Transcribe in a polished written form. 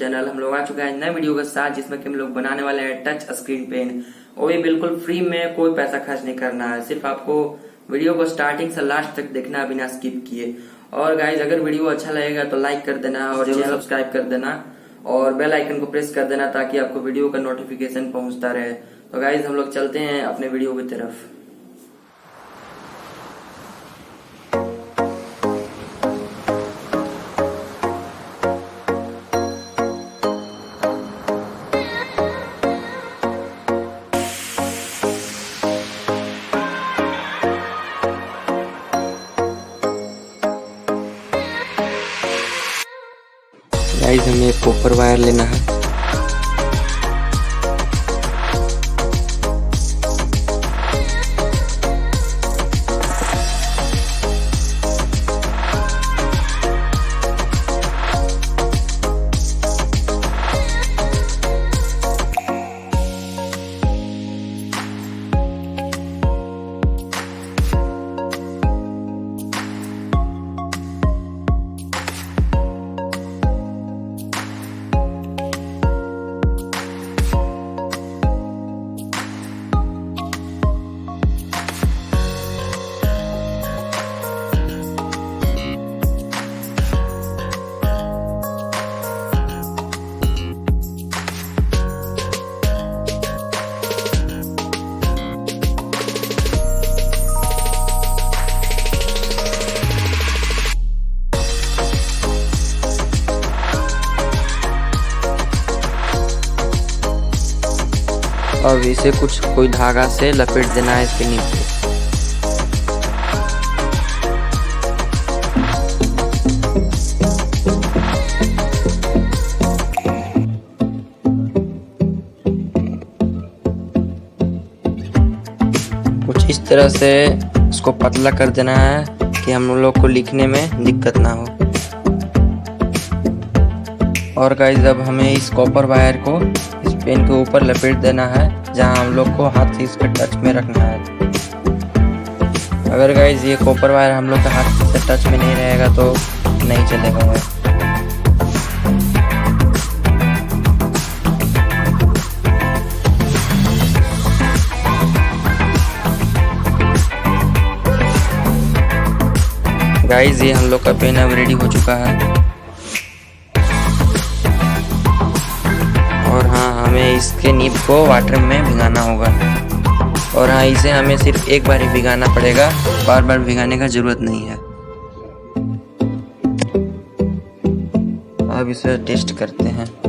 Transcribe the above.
Channel. हम लोग आ चुके हैं नए वीडियो के साथ, जिसमें कि हम लोग बनाने वाले हैं टच स्क्रीन पेन। और ये बिल्कुल फ्री में, कोई पैसा खर्च नहीं करना है। सिर्फ आपको वीडियो को स्टार्टिंग से लास्ट तक देखना बिना स्किप किए। और गाइज, अगर वीडियो अच्छा लगेगा तो लाइक कर देना और चैनल सब्सक्राइब कर देना और बेल आइकन को प्रेस कर देना, ताकि आपको वीडियो का नोटिफिकेशन पहुंचता रहे। तो गाइज, हम लोग चलते हैं अपने वीडियो की तरफ। गाइस, हमें एक कॉपर वायर लेना है। और इसे कोई धागा से लपेट देना है इसके नीचे। कुछ इस तरह से इसको पतला कर देना है कि हम लोग को लिखने में दिक्कत ना हो। और गाइस, अब हमें इस कॉपर वायर को इस पेन के ऊपर लपेट देना है, जहां हम लोग को हाथ से इसके टच में रखना है। अगर गाइस ये कॉपर वायर हम लोग के हाथ से टच में नहीं रहेगा तो नहीं चलेगा। गाइस, ये हम लोग का पेन अब रेडी हो चुका है। और हाँ, हमें इसके नीब को वाटर में भिगाना होगा। और हाँ, इसे हमें सिर्फ एक बार ही भिगाना पड़ेगा, बार बार भिगाने का जरूरत नहीं है। अब इसे टेस्ट करते हैं।